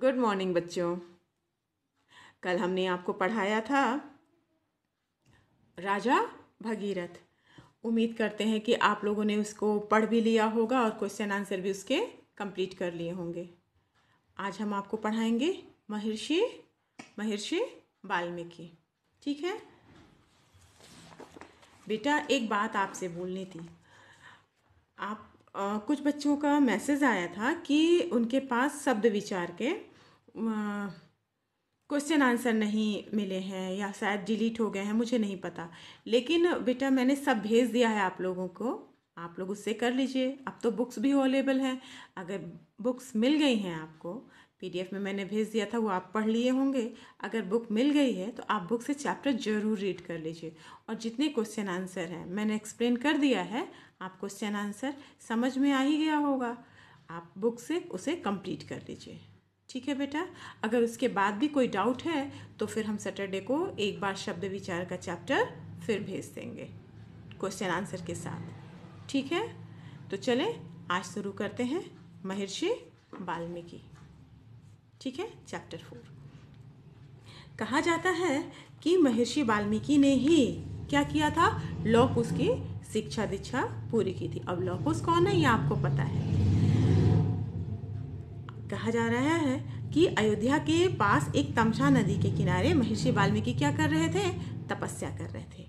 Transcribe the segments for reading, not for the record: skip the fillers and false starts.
Good morning बच्चों। कल हमने आपको पढ़ाया था राजा भगीरथ। उम्मीद करते हैं कि आप लोगों ने उसको पढ़ भी लिया होगा और क्वेश्चन आंसर भी उसके कंप्लीट कर लिए होंगे। आज हम आपको पढ़ाएंगे महर्षि महर्षि वाल्मीकि। ठीक है बेटा, एक बात आपसे बोलनी थी। आप कुछ बच्चों का मैसेज आया था कि उनके पास शब्द विचार के क्वेश्चन आंसर नहीं मिले हैं या शायद डिलीट हो गए हैं, मुझे नहीं पता। लेकिन बेटा मैंने सब भेज दिया है आप लोगों को, आप लोग उससे कर लीजिए। अब तो बुक्स भी अवेलेबल हैं। अगर बुक्स मिल गई हैं आपको, पीडीएफ में मैंने भेज दिया था, वो आप पढ़ लिए होंगे। अगर बुक मिल गई है तो आप बुक से चैप्टर जरूर रीड कर लीजिए। और जितने क्वेश्चन आंसर हैं मैंने एक्सप्लेन कर दिया है, आप क्वेश्चन आंसर समझ में आ ही गया होगा। आप बुक से उसे कंप्लीट कर लीजिए। ठीक है बेटा। अगर उसके बाद भी कोई डाउट है तो फिर हम सैटरडे को एक बार शब्द विचार का चैप्टर फिर भेज देंगे क्वेश्चन आंसर के साथ। ठीक है, तो चलें आज शुरू करते हैं महर्षि वाल्मीकि। ठीक है, चैप्टर 4। कहा जाता है कि महर्षि वाल्मीकि ने ही क्या किया था, लौह कुश की शिक्षा दीक्षा पूरी की थी। अब लौह कुश कौन है ये आपको पता है। कहा जा रहा है कि अयोध्या के पास एक तमसा नदी के किनारे महर्षि वाल्मीकि क्या कर रहे थे, तपस्या कर रहे थे।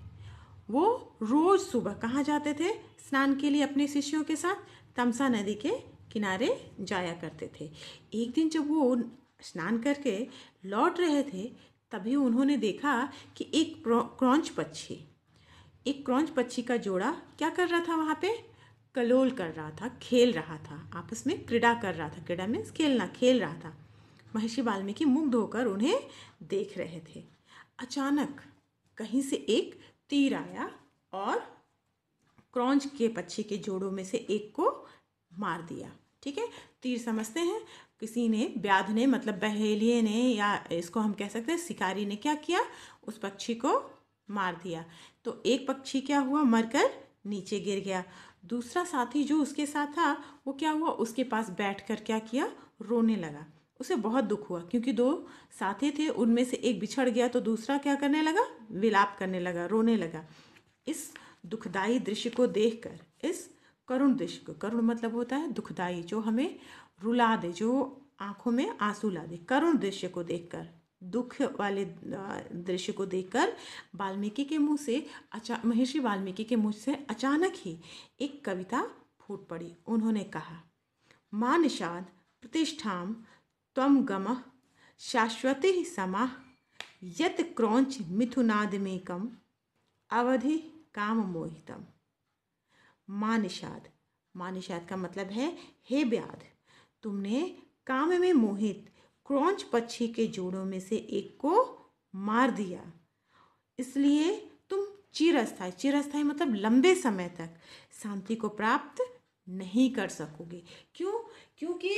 वो रोज सुबह कहाँ जाते थे, स्नान के लिए अपने शिष्यों के साथ तमसा नदी के किनारे जाया करते थे। एक दिन जब वो स्नान करके लौट रहे थे तभी उन्होंने देखा कि एक क्रौंच पक्षी का जोड़ा क्या कर रहा था, वहाँ पे कलोल कर रहा था, खेल रहा था, आपस में क्रीड़ा कर रहा था। क्रीड़ा मीन्स खेलना, खेल रहा था। महर्षि वाल्मीकि मुग्ध होकर उन्हें देख रहे थे। अचानक कहीं से एक तीर आया और क्रौंच के पक्षी के जोड़ों में से एक को मार दिया। ठीक है, तीर समझते हैं, किसी ने, व्याध ने, मतलब बहेलिये ने, या इसको हम कह सकते हैं शिकारी ने क्या किया, उस पक्षी को मार दिया। तो एक पक्षी क्या हुआ, मरकर नीचे गिर गया। दूसरा साथी जो उसके साथ था वो क्या हुआ, उसके पास बैठकर क्या किया, रोने लगा। उसे बहुत दुख हुआ क्योंकि दो साथी थे, उनमें से एक बिछड़ गया तो दूसरा क्या करने लगा, विलाप करने लगा, रोने लगा। इस दुखदाई दृश्य को देखकर, इस करुण दृश्य को, करुण मतलब होता है दुखदाई, जो हमें रुला दे, जो आंखों में आंसू ला दे, करुण दृश्य को देखकर, दुख वाले दृश्य को देखकर वाल्मीकि के मुंह से महर्षि वाल्मीकि के मुंह से अचानक ही एक कविता फूट पड़ी। उन्होंने कहा, मां निषाद प्रतिष्ठाम त्वं गमः शाश्वती समाः यत् क्रौंच मिथुनादमेकम अवधि काम मोहितम। मां निषाद, मां निषाद का मतलब है हे व्याध, तुमने काम में मोहित क्रौंच पक्षी के जोड़ों में से एक को मार दिया, इसलिए तुम चिरस्थायी, चिरस्थायी मतलब लंबे समय तक शांति को प्राप्त नहीं कर सकोगे। क्यों? क्योंकि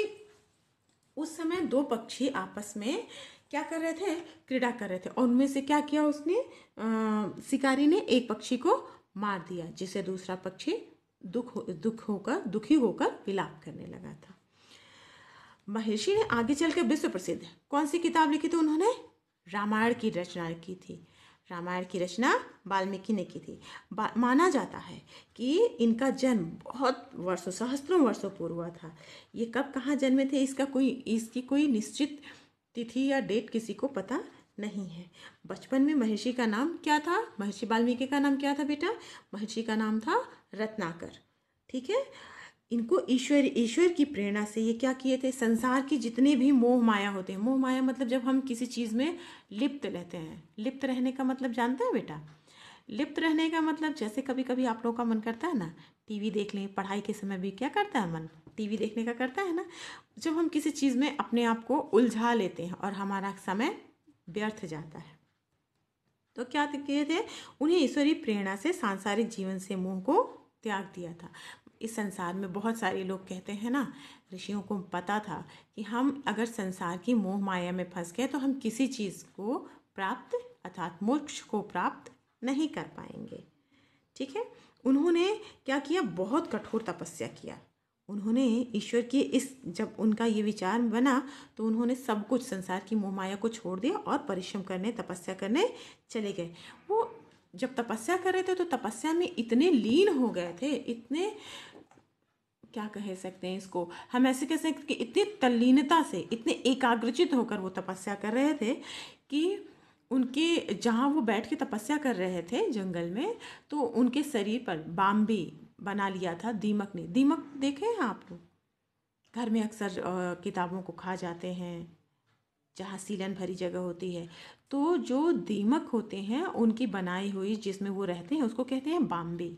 उस समय दो पक्षी आपस में क्या कर रहे थे, क्रीड़ा कर रहे थे, और उनमें से क्या किया उसने, शिकारी ने एक पक्षी को मार दिया, जिसे दूसरा पक्षी दुखी होकर विलाप करने लगा था। महर्षि ने आगे चलकर विश्व प्रसिद्ध कौन सी किताब लिखी थी, उन्होंने रामायण की रचना की थी। रामायण की रचना वाल्मीकि ने की थी। माना जाता है कि इनका जन्म बहुत वर्षों, सहस्त्रों वर्षों पूर्व हुआ था। ये कब कहाँ जन्मे थे इसकी कोई निश्चित तिथि या डेट किसी को पता नहीं है। बचपन में महर्षि का नाम क्या था, महर्षि वाल्मीकि का नाम क्या था बेटा, महर्षि का नाम था रत्नाकर। ठीक है, इनको ईश्वर की प्रेरणा से ये क्या किए थे, संसार की जितने भी मोह माया होते हैं, मोह माया मतलब जब हम किसी चीज़ में लिप्त रहते हैं। लिप्त रहने का मतलब जानते हैं बेटा, लिप्त रहने का मतलब जैसे कभी कभी आप लोगों का मन करता है ना, टीवी देख लें, पढ़ाई के समय भी क्या करता है मन, टीवी देखने का करता है ना। जब हम किसी चीज़ में अपने आप को उलझा लेते हैं और हमारा समय व्यर्थ जाता है, तो क्या किए थे, उन्हें ईश्वरीय प्रेरणा से सांसारिक जीवन से मोह को त्याग दिया था। इस संसार में बहुत सारे लोग कहते हैं ना, ऋषियों को पता था कि हम अगर संसार की मोह माया में फंस गए तो हम किसी चीज़ को प्राप्त अर्थात मोक्ष को प्राप्त नहीं कर पाएंगे। ठीक है, उन्होंने क्या किया, बहुत कठोर तपस्या किया। उन्होंने ईश्वर की जब उनका ये विचार बना तो उन्होंने सब कुछ संसार की मोह माया को छोड़ दिया और परिश्रम करने, तपस्या करने चले गए। वो जब तपस्या कर रहे थे तो तपस्या में इतने लीन हो गए थे, इतने, क्या कह सकते हैं इसको, हम ऐसे कह सकते हैं कि इतनी तल्लीनता से, इतने एकाग्रचित होकर वो तपस्या कर रहे थे कि उनके, जहाँ वो बैठ के तपस्या कर रहे थे जंगल में, तो उनके शरीर पर बाम्बी बना लिया था दीमक ने। दीमक देखे हैं आप लोग, घर में अक्सर किताबों को खा जाते हैं, जहाँ सीलन भरी जगह होती है, तो जो दीमक होते हैं उनकी बनाई हुई जिसमें वो रहते हैं उसको कहते हैं बाम्बी।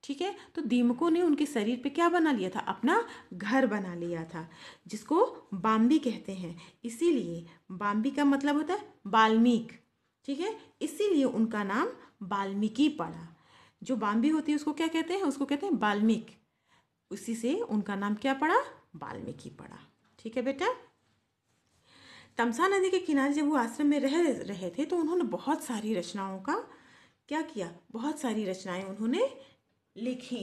ठीक है, तो दीमकों ने उनके शरीर पे क्या बना लिया था, अपना घर बना लिया था, जिसको बाम्बी कहते हैं। इसीलिए बाम्बी का मतलब होता है वाल्मीकि। ठीक है, इसीलिए उनका नाम वाल्मीकि पड़ा। जो बाम्बी होती है उसको क्या कहते हैं, उसको कहते हैं वाल्मीकि। उसी से उनका नाम क्या पड़ा, वाल्मीकि पड़ा। ठीक है बेटा। तमसा नदी के किनारे जब वो आश्रम में रह रहे थे तो उन्होंने बहुत सारी रचनाओं का क्या किया, बहुत सारी रचनाएं उन्होंने लिखी,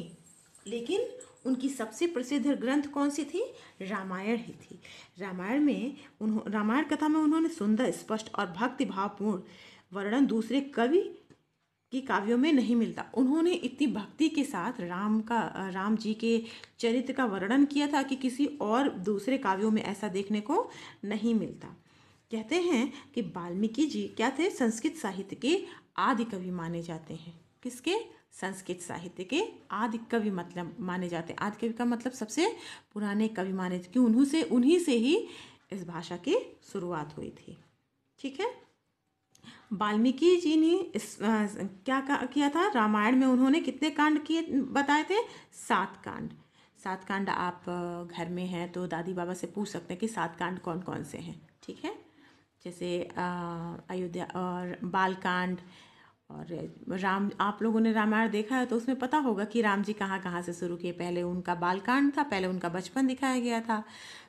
लेकिन उनकी सबसे प्रसिद्ध ग्रंथ कौन सी थी, रामायण ही थी। रामायण कथा में उन्होंने सुंदर, स्पष्ट और भक्ति भावपूर्ण वर्णन दूसरे कवि की काव्यों में नहीं मिलता। उन्होंने इतनी भक्ति के साथ राम जी के चरित्र का वर्णन किया था कि किसी और दूसरे काव्यों में ऐसा देखने को नहीं मिलता। कहते हैं कि वाल्मीकि जी क्या थे, संस्कृत साहित्य के आदि कवि माने जाते हैं। किसके, संस्कृत साहित्य के आदि कवि मतलब माने जाते हैं। आदि कवि का मतलब सबसे पुराने कवि माने, कि उन्हीं से ही इस भाषा की शुरुआत हुई थी। ठीक है, वाल्मीकि जी ने क्या किया था, रामायण में उन्होंने कितने कांड किए बताए थे, 7 कांड। 7 कांड आप घर में हैं तो दादी बाबा से पूछ सकते हैं कि 7 कांड कौन कौन से हैं। ठीक है, जैसे अयोध्या और बाल कांड, और राम, आप लोगों ने रामायण देखा है तो उसमें पता होगा कि राम जी कहाँ कहाँ से शुरू किए। पहले उनका बाल कांड था, पहले उनका बचपन दिखाया गया था,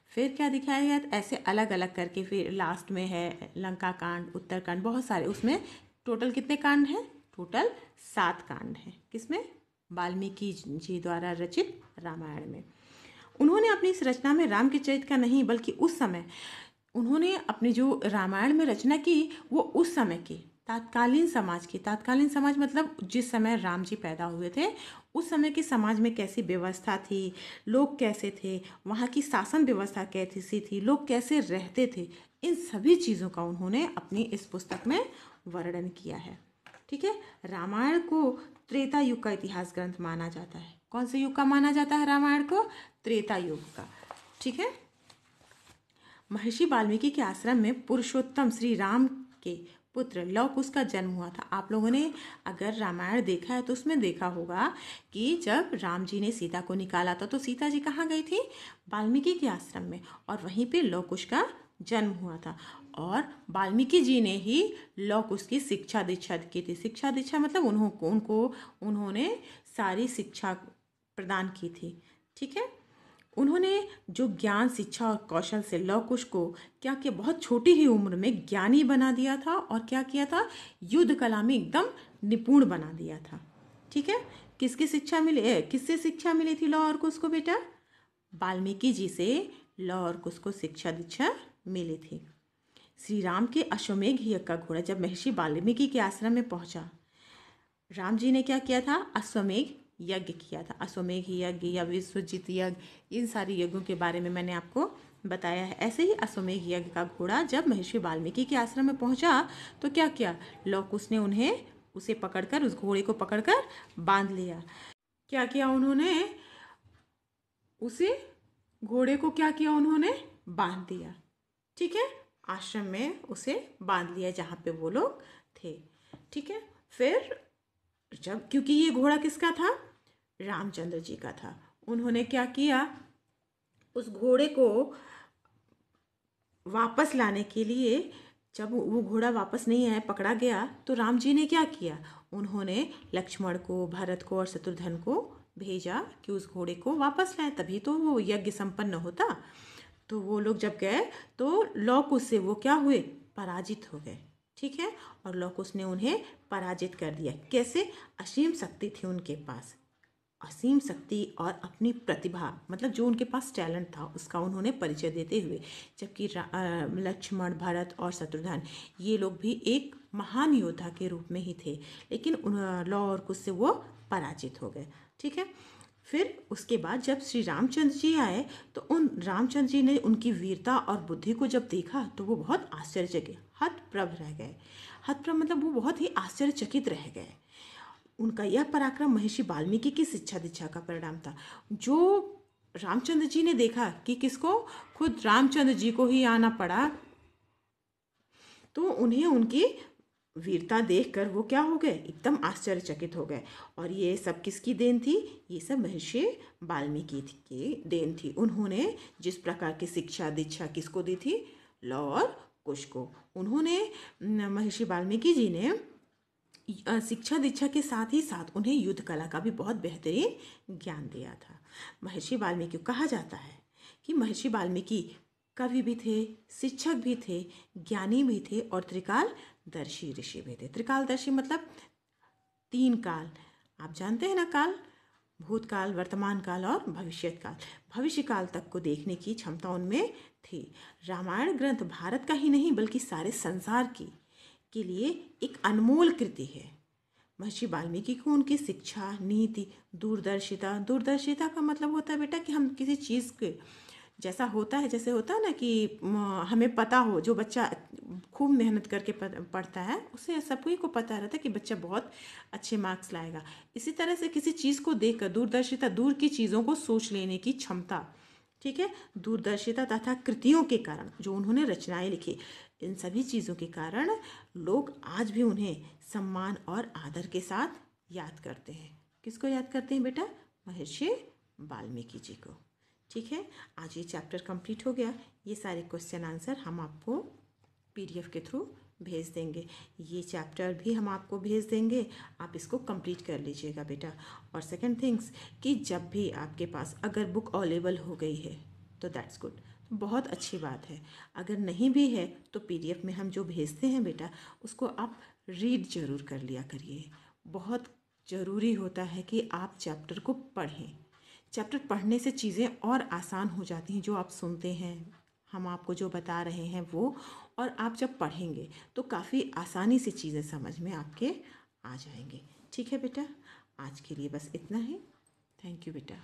फिर क्या दिखाया गया था, ऐसे अलग अलग करके फिर लास्ट में है लंका कांड, उत्तरकांड, बहुत सारे। उसमें टोटल कितने कांड हैं, टोटल 7 कांड हैं। किसमें, वाल्मीकि जी द्वारा रचित रामायण में। उन्होंने अपनी इस रचना में राम के चरित्र का नहीं, बल्कि उस समय उन्होंने अपनी जो रामायण में रचना की वो उस समय की तात्कालीन समाज मतलब जिस समय राम जी पैदा हुए थे उस समय के समाज में कैसी व्यवस्था थी, लोग कैसे थे, वहाँ की शासन व्यवस्था कैसी थी, लोग कैसे रहते थे, इन सभी चीज़ों का उन्होंने अपनी इस पुस्तक में वर्णन किया है। ठीक है, रामायण को त्रेता युग का इतिहास ग्रंथ माना जाता है। कौन से युग का माना जाता है रामायण को, त्रेता युग का। ठीक है, महर्षि वाल्मीकि के आश्रम में पुरुषोत्तम श्री राम के पुत्र लव कुश का जन्म हुआ था। आप लोगों ने अगर रामायण देखा है तो उसमें देखा होगा कि जब राम जी ने सीता को निकाला था तो सीता जी कहाँ गई थी, वाल्मीकि के आश्रम में, और वहीं पे लव कुश का जन्म हुआ था। और वाल्मीकि जी ने ही लव कुश की शिक्षा दीक्षा की थी। शिक्षा दीक्षा मतलब उन्होंने सारी शिक्षा प्रदान की थी। ठीक है, उन्होंने जो ज्ञान, शिक्षा और कौशल से लव कुश को क्या किया, बहुत छोटी ही उम्र में ज्ञानी बना दिया था, और क्या किया था, युद्ध कला में एकदम निपुण बना दिया था। ठीक है, किससे शिक्षा मिली थी लव और कुश को बेटा, वाल्मीकि जी से लव और कुश को शिक्षा दीक्षा मिली थी। श्री राम के अश्वमेघ यज्ञ का घोड़ा जब महर्षि वाल्मीकि के आश्रम में पहुंचा, राम जी ने क्या किया था, अश्वमेघ यज्ञ किया था। अश्वमेघ यज्ञ या विश्वजित यज्ञ, इन सारी यज्ञों के बारे में मैंने आपको बताया है। ऐसे ही अश्वमेघ यज्ञ का घोड़ा जब महर्षि वाल्मीकि के आश्रम में पहुंचा तो क्या किया, लव कुश ने उसे पकड़कर, उस घोड़े को पकड़कर बांध लिया। क्या किया उन्होंने, उसे घोड़े को क्या किया उन्होंने, बांध दिया। ठीक है, आश्रम में उसे बांध लिया जहाँ पे वो लोग थे। ठीक है, फिर जब, क्योंकि ये घोड़ा किसका था, रामचंद्र जी का था, उन्होंने क्या किया, उस घोड़े को वापस लाने के लिए, जब वो घोड़ा वापस नहीं आया, पकड़ा गया, तो राम जी ने क्या किया, उन्होंने लक्ष्मण को, भरत को और शत्रुघ्न को भेजा कि उस घोड़े को वापस लाए, तभी तो वो यज्ञ संपन्न होता। तो वो लोग जब गए तो लव कुश से वो क्या हुए, पराजित हो गए। ठीक है, और लव कुश ने उन्हें पराजित कर दिया। कैसे, असीम शक्ति थी उनके पास। असीम शक्ति और अपनी प्रतिभा, मतलब जो उनके पास टैलेंट था उसका उन्होंने परिचय देते हुए, जबकि लक्ष्मण, भरत और शत्रुघ्न ये लोग भी एक महान योद्धा के रूप में ही थे, लेकिन लौ और कुश से वो पराजित हो गए। ठीक है। फिर उसके बाद जब श्री रामचंद्र जी आए तो उन रामचंद्र जी ने उनकी वीरता और बुद्धि को जब देखा तो वो बहुत आश्चर्यचकित, हतप्रभ रह गए। हतप्रभ मतलब वो बहुत ही आश्चर्यचकित रह गए। उनका यह पराक्रम महर्षि वाल्मीकि की शिक्षा दीक्षा का परिणाम था। जो रामचंद्र जी ने देखा कि किसको, खुद रामचंद्र जी को ही आना पड़ा, तो उन्हें उनकी वीरता देखकर वो क्या हो गए, एकदम आश्चर्यचकित हो गए। और ये सब किसकी देन थी, ये सब महर्षि वाल्मीकि की देन थी। उन्होंने जिस प्रकार की शिक्षा दीक्षा किसको दी थी, लौ और कुश को। उन्होंने महर्षि वाल्मीकि जी ने शिक्षा दीक्षा के साथ ही साथ उन्हें युद्ध कला का भी बहुत बेहतरीन ज्ञान दिया था। महर्षि वाल्मीकि को कहा जाता है कि महर्षि वाल्मीकि कवि भी थे, शिक्षक भी थे, ज्ञानी भी थे और त्रिकालदर्शी ऋषि भी थे। त्रिकालदर्शी मतलब तीन काल, आप जानते हैं ना, काल, भूतकाल, वर्तमान काल और भविष्य काल। भविष्य काल तक को देखने की क्षमता उनमें थी। रामायण ग्रंथ भारत का ही नहीं बल्कि सारे संसार की के लिए एक अनमोल कृति है। महर्षि वाल्मीकि को उनकी शिक्षा, नीति, दूरदर्शिता, दूरदर्शिता का मतलब होता है बेटा कि हम किसी चीज़ के जैसा होता है, जैसे होता है ना कि हमें पता हो, जो बच्चा खूब मेहनत करके पढ़ता है उसे सभी को पता रहता है कि बच्चा बहुत अच्छे मार्क्स लाएगा। इसी तरह से किसी चीज़ को देखकर दूरदर्शिता, दूर की चीज़ों को सोच लेने की क्षमता। ठीक है। दूरदर्शिता तथा कृतियों के कारण जो उन्होंने रचनाएं लिखी, इन सभी चीज़ों के कारण लोग आज भी उन्हें सम्मान और आदर के साथ याद करते हैं। किसको याद करते हैं बेटा, महर्षि वाल्मीकि जी को। ठीक है। आज ये चैप्टर कंप्लीट हो गया। ये सारे क्वेश्चन आंसर हम आपको PDF के थ्रू भेज देंगे। ये चैप्टर भी हम आपको भेज देंगे, आप इसको कंप्लीट कर लीजिएगा बेटा। और सेकंड थिंग्स कि जब भी आपके पास अगर बुक अवेलेबल हो गई है तो दैट्स गुड, तो बहुत अच्छी बात है। अगर नहीं भी है तो PDF में हम जो भेजते हैं बेटा उसको आप रीड ज़रूर कर लिया करिए। बहुत ज़रूरी होता है कि आप चैप्टर को पढ़ें। चैप्टर पढ़ने से चीज़ें और आसान हो जाती हैं। जो आप सुनते हैं, हम आपको जो बता रहे हैं वो, और आप जब पढ़ेंगे तो काफ़ी आसानी से चीज़ें समझ में आपके आ जाएंगे। ठीक है बेटा, आज के लिए बस इतना ही। थैंक यू बेटा।